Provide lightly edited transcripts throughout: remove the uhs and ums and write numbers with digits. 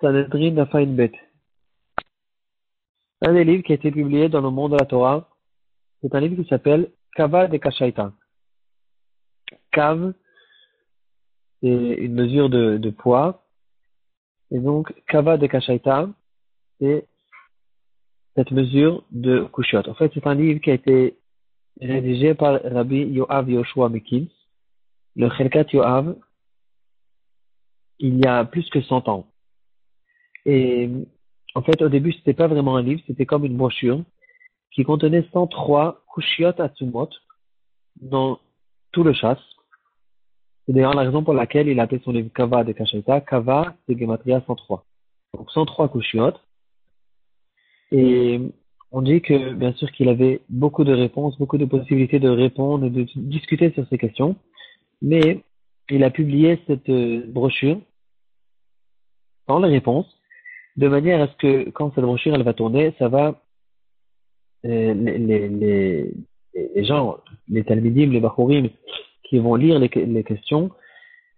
Sanhedrin Daf Bet. Un des livres qui a été publié dans le monde de la Torah, c'est un livre qui s'appelle Kava de Kashaita. Kav, c'est une mesure de poids. Et donc, Kava de Kashaita, c'est cette mesure de Kushiot. En fait, c'est un livre qui a été rédigé par Rabbi Yoav Yoshua Mekins, le Chelkat Yoav, il y a plus que 100 ans. Et en fait, au début, c'était pas vraiment un livre, c'était comme une brochure qui contenait 103 Kushiot Atsumot dans tout le chasse. C'est d'ailleurs la raison pour laquelle il a appelé son livre Kava de Kashaita. Kava, c'est Gematria 103. Donc 103 Kushiot. Et on dit que, bien sûr, qu'il avait beaucoup de réponses, beaucoup de possibilités de répondre et de discuter sur ces questions. Mais il a publié cette brochure dans les réponses, de manière à ce que quand cette brochure elle va tourner, ça va les gens, les talmidim, les bachurim, qui vont lire les questions,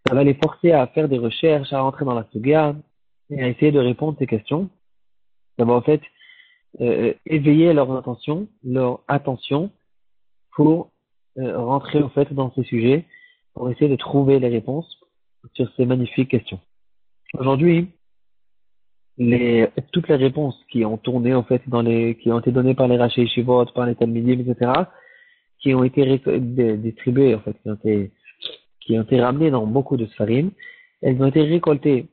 ça va les forcer à faire des recherches, à rentrer dans la sugia et à essayer de répondre à ces questions. Ça va en fait éveiller leur attention pour rentrer en fait dans ces sujets, pour essayer de trouver les réponses sur ces magnifiques questions. Aujourd'hui, toutes les réponses qui ont tourné en fait qui ont été données par les Rashi Yeshivot, par les Talmidim, etc., qui ont été distribuées en fait, qui ont été ramenées dans beaucoup de Sfarim, elles ont été récoltées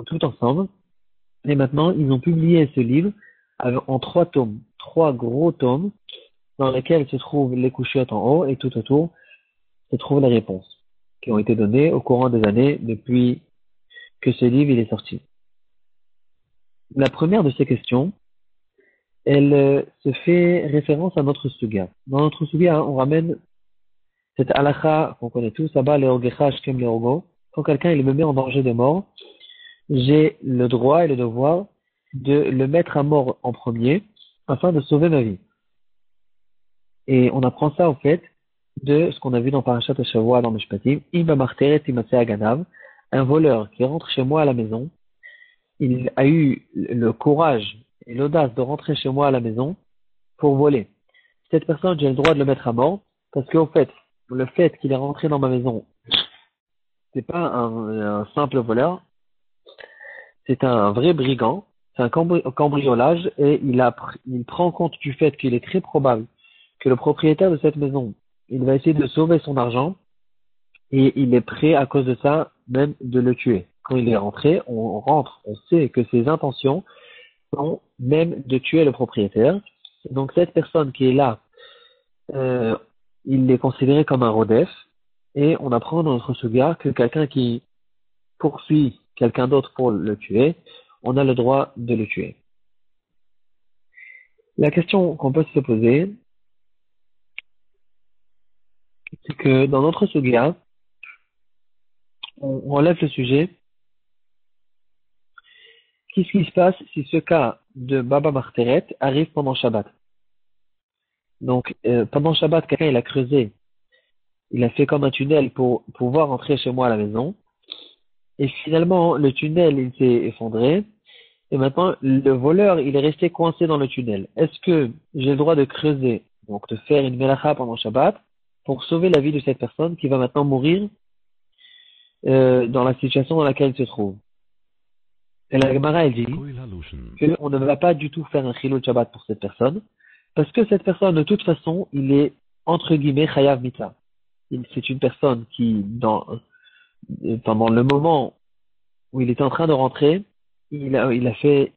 tout ensemble. Et maintenant, ils ont publié ce livre en 3 tomes, 3 gros tomes, dans lesquels se trouvent les couchiottes en haut et tout autour se trouvent les réponses qui ont été données au courant des années depuis que ce livre il est sorti. La première de ces questions, elle se fait référence à notre suga. Dans notre suga, on ramène cette halakha qu'on connaît tous, Abba leorgecha shkem leorgo. Quand quelqu'un il me met en danger de mort, j'ai le droit et le devoir de le mettre à mort en premier afin de sauver ma vie. Et on apprend ça, en fait, de ce qu'on a vu dans Parashat Shavua dans Mishpatim. Imba marteret imatse aganav, un voleur qui rentre chez moi à la maison, il a eu le courage et l'audace de rentrer chez moi à la maison pour voler. Cette personne, j'ai le droit de le mettre à mort, parce qu'en fait, le fait qu'il est rentré dans ma maison, c'est pas un simple voleur, c'est un vrai brigand, c'est un cambriolage, et il prend compte du fait qu'il est très probable que le propriétaire de cette maison, il va essayer de sauver son argent, et il est prêt à cause de ça, même de le tuer. Quand il est rentré, on rentre, on sait que ses intentions sont même de tuer le propriétaire. Donc cette personne qui est là, il est considéré comme un rodef, et on apprend dans notre suga que quelqu'un qui poursuit quelqu'un d'autre pour le tuer, on a le droit de le tuer. La question qu'on peut se poser, c'est que dans notre suga, on relève le sujet, qu'est-ce qui se passe si ce cas de Baba Marteret arrive pendant Shabbat? Donc, pendant Shabbat, quelqu'un il a creusé, il a fait comme un tunnel pour pouvoir entrer chez moi à la maison, et finalement, le tunnel il s'est effondré, et maintenant, le voleur, il est resté coincé dans le tunnel. Est-ce que j'ai le droit de creuser, donc de faire une melacha pendant Shabbat, pour sauver la vie de cette personne qui va maintenant mourir dans la situation dans laquelle il se trouve? Et la Gemara, elle dit qu'on ne va pas du tout faire un chilul Shabbat pour cette personne, parce que cette personne, de toute façon, il est, entre guillemets, chayav mita. C'est une personne qui, pendant le moment où il était en train de rentrer, il a risqué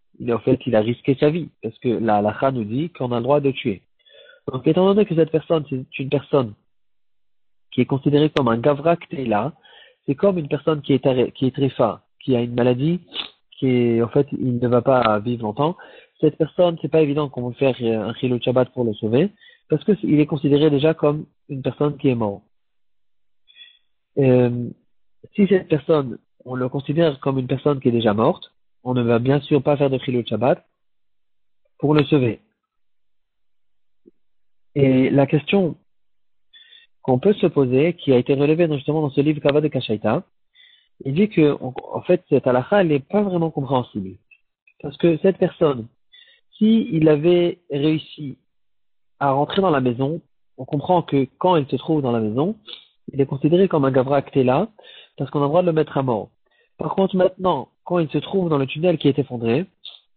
sa vie, parce que la halakha nous dit qu'on a le droit de tuer. Donc, étant donné que cette personne, c'est une personne qui est considérée comme un gavrak teila, c'est comme une personne qui est tréfa, qui a une maladie, en fait, il ne va pas vivre longtemps. Cette personne, c'est pas évident qu'on va faire un chilul Shabbat pour le sauver, parce que il est considéré déjà comme une personne qui est morte. Si cette personne, on le considère comme une personne qui est déjà morte, on ne va bien sûr pas faire de chilul Shabbat pour le sauver. Et la question qu'on peut se poser, qui a été relevée justement dans ce livre Kava de Kashaita, Il dit que, en fait, cette halakha, elle n'est pas vraiment compréhensible. Parce que cette personne, si il avait réussi à rentrer dans la maison, on comprend que quand il se trouve dans la maison, il est considéré comme un gavra là, parce qu'on a le droit de le mettre à mort. Par contre, maintenant, quand il se trouve dans le tunnel qui est effondré,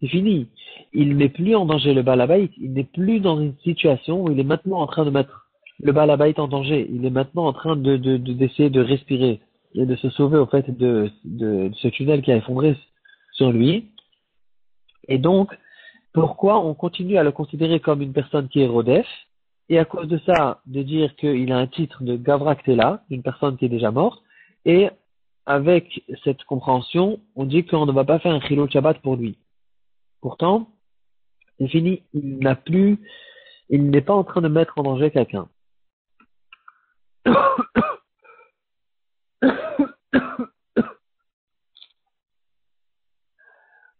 c'est fini. Il n'est plus en danger le balabait, il n'est plus dans une situation où il est maintenant en train de mettre le balabait en danger. Il est maintenant en train d'essayer de respirer et de se sauver au fait de ce tunnel qui a effondré sur lui. Et donc, pourquoi on continue à le considérer comme une personne qui est Rodef, et à cause de ça, de dire qu'il a un titre de Gavra Ktela, une personne qui est déjà morte, et avec cette compréhension, on dit qu'on ne va pas faire un Chilul Shabbat pour lui. Pourtant, c'est fini, il n'est pas en train de mettre en danger quelqu'un.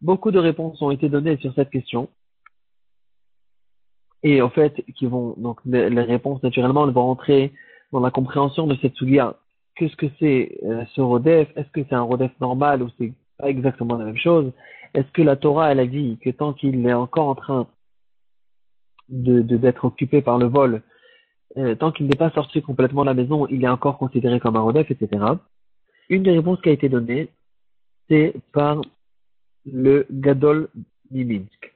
Beaucoup de réponses ont été données sur cette question. Et en fait, donc, les réponses, naturellement, elles vont entrer dans la compréhension de cette soulia. Qu'est-ce que c'est ce rodef? Est-ce que c'est un rodef normal ou c'est pas exactement la même chose? Est-ce que la Torah, elle a dit que tant qu'il est encore en train d'être occupé par le vol, tant qu'il n'est pas sorti complètement de la maison, il est encore considéré comme un rodef, etc. Une des réponses qui a été donnée, c'est par le Gadol Miminsk.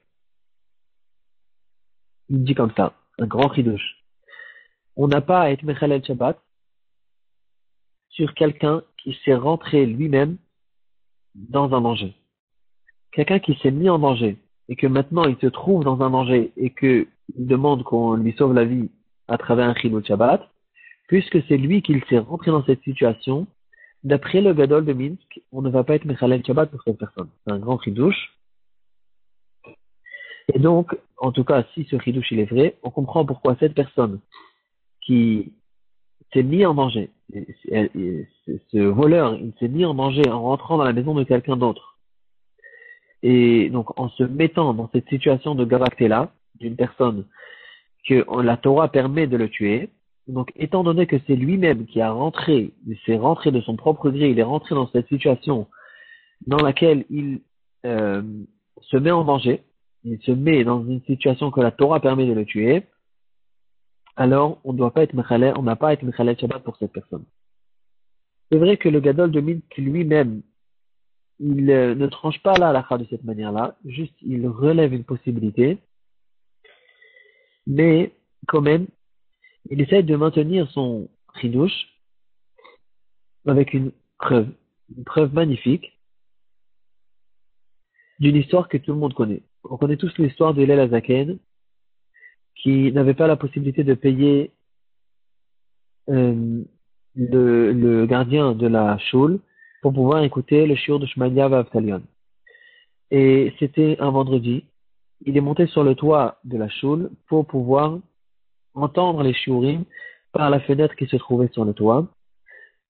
Il dit comme ça, un grand chidouche. On n'a pas à être Mechalel Shabbat sur quelqu'un qui s'est rentré lui-même dans un danger. Quelqu'un qui s'est mis en danger et que maintenant il se trouve dans un danger et qu'il demande qu'on lui sauve la vie à travers un chilul Shabbat, puisque c'est lui qui s'est rentré dans cette situation, d'après le Gadol de Minsk, on ne va pas être Mechalel Shabbat pour cette personne. C'est un grand chidouche. Et donc, en tout cas, si ce chidouche il est vrai, on comprend pourquoi cette personne qui s'est mis en danger, ce voleur, il s'est mis en danger en rentrant dans la maison de quelqu'un d'autre. Et donc, en se mettant dans cette situation de Gavaktela, d'une personne que la Torah permet de le tuer, donc, étant donné que c'est lui-même qui a rentré, il s'est rentré de son propre gré, il est rentré dans cette situation dans laquelle il se met en danger, il se met dans une situation que la Torah permet de le tuer, alors on doit pas être mechalel, on n'a pas à être mechalel Shabbat pour cette personne. C'est vrai que le Gadol de Minsk lui-même, il ne tranche pas la halakha de cette manière-là, juste il relève une possibilité, mais quand même, il essaie de maintenir son chidouche avec une preuve magnifique d'une histoire que tout le monde connaît. On connaît tous l'histoire de Hillel Azaken, qui n'avait pas la possibilité de payer le gardien de la choule pour pouvoir écouter le shiur de Shmania Vavtalion. Et c'était un vendredi. Il est monté sur le toit de la choule pour pouvoir entendre les shiurim par la fenêtre qui se trouvait sur le toit.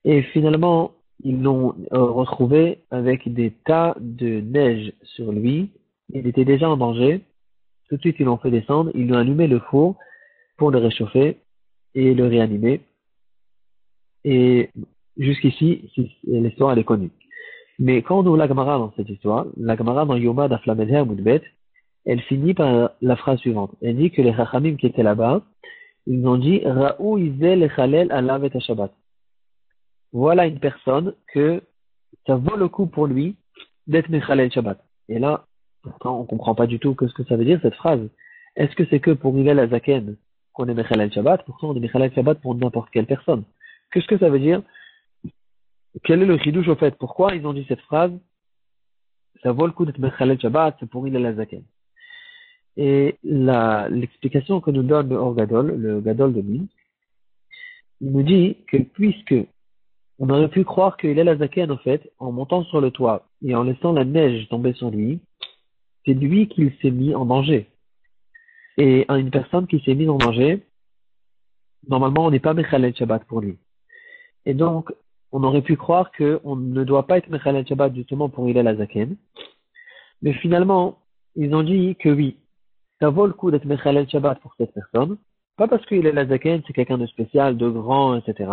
Et finalement, ils l'ont retrouvé avec des tas de neige sur lui. Il était déjà en danger. Tout de suite, ils l'ont fait descendre. Ils lui ont allumé le four pour le réchauffer et le réanimer. Et jusqu'ici, l'histoire elle est connue. Mais quand on ouvre la Gemara dans cette histoire, la Gemara dans Yoma d'Aflamedher Moudbet, elle finit par la phrase suivante. Elle dit que les Chachamim qui étaient là-bas, ils ont dit Ra'ou izel lechalel alav et Shabbat. Voilà une personne que ça vaut le coup pour lui d'être Mechalel Shabbat. Et là, pourtant, on comprend pas du tout ce que ça veut dire cette phrase. Est-ce que c'est que pour Hillel Azaken qu'on est Mechalel Shabbat? Pourtant, on est Mechalel Shabbat pour n'importe quelle personne. Qu'est-ce que ça veut dire? Quel est le chidouche au fait? Pourquoi ils ont dit cette phrase? Ça vaut le coup d'être Mechalel Shabbat, c'est pour Hillel Azaken. Et l'explication que nous donne le Or Gadol, le Gadol de Min, il nous dit que puisque on aurait pu croire que Hillel Azaken, en fait, en montant sur le toit et en laissant la neige tomber sur lui, c'est lui qui s'est mis en danger. Et une personne qui s'est mise en danger, normalement, on n'est pas Mechalel Shabbat pour lui. Et donc, on aurait pu croire qu'on ne doit pas être Mechalel Shabbat justement pour Hillel Azaken. Mais finalement, ils ont dit que oui, ça vaut le coup d'être Mechalel Shabbat pour cette personne. Pas parce que Hillel Azaken, c'est quelqu'un de spécial, de grand, etc.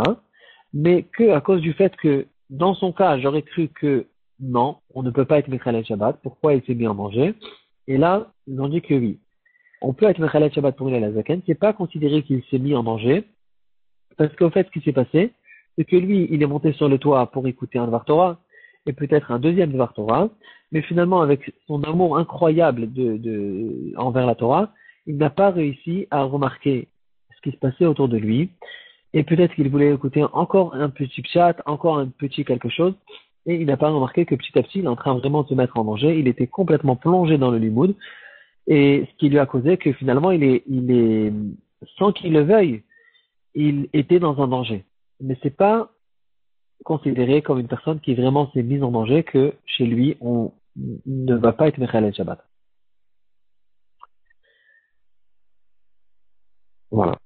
Mais que à cause du fait que Dans son cas, j'aurais cru que non, on ne peut pas être Mechalel Shabbat. Pourquoi il s'est mis en danger? Et là, ils ont dit que oui. On peut être Mechalel Shabbat pour une Zaken. C'est pas considéré qu'il s'est mis en danger. Parce qu'au fait, ce qui s'est passé, c'est que lui, il est monté sur le toit pour écouter un Dvar Torah et peut-être un deuxième Dvar Torah. Mais finalement, avec son amour incroyable envers la Torah, il n'a pas réussi à remarquer ce qui se passait autour de lui. Et peut-être qu'il voulait écouter encore un petit chat, encore un petit quelque chose, et il n'a pas remarqué que petit à petit, il est en train vraiment de se mettre en danger. Il était complètement plongé dans le limoud, et ce qui lui a causé que finalement, sans qu'il le veuille, il était dans un danger. Mais c'est pas considéré comme une personne qui vraiment s'est mise en danger que chez lui, on ne va pas être Mechalel Shabbat. Voilà.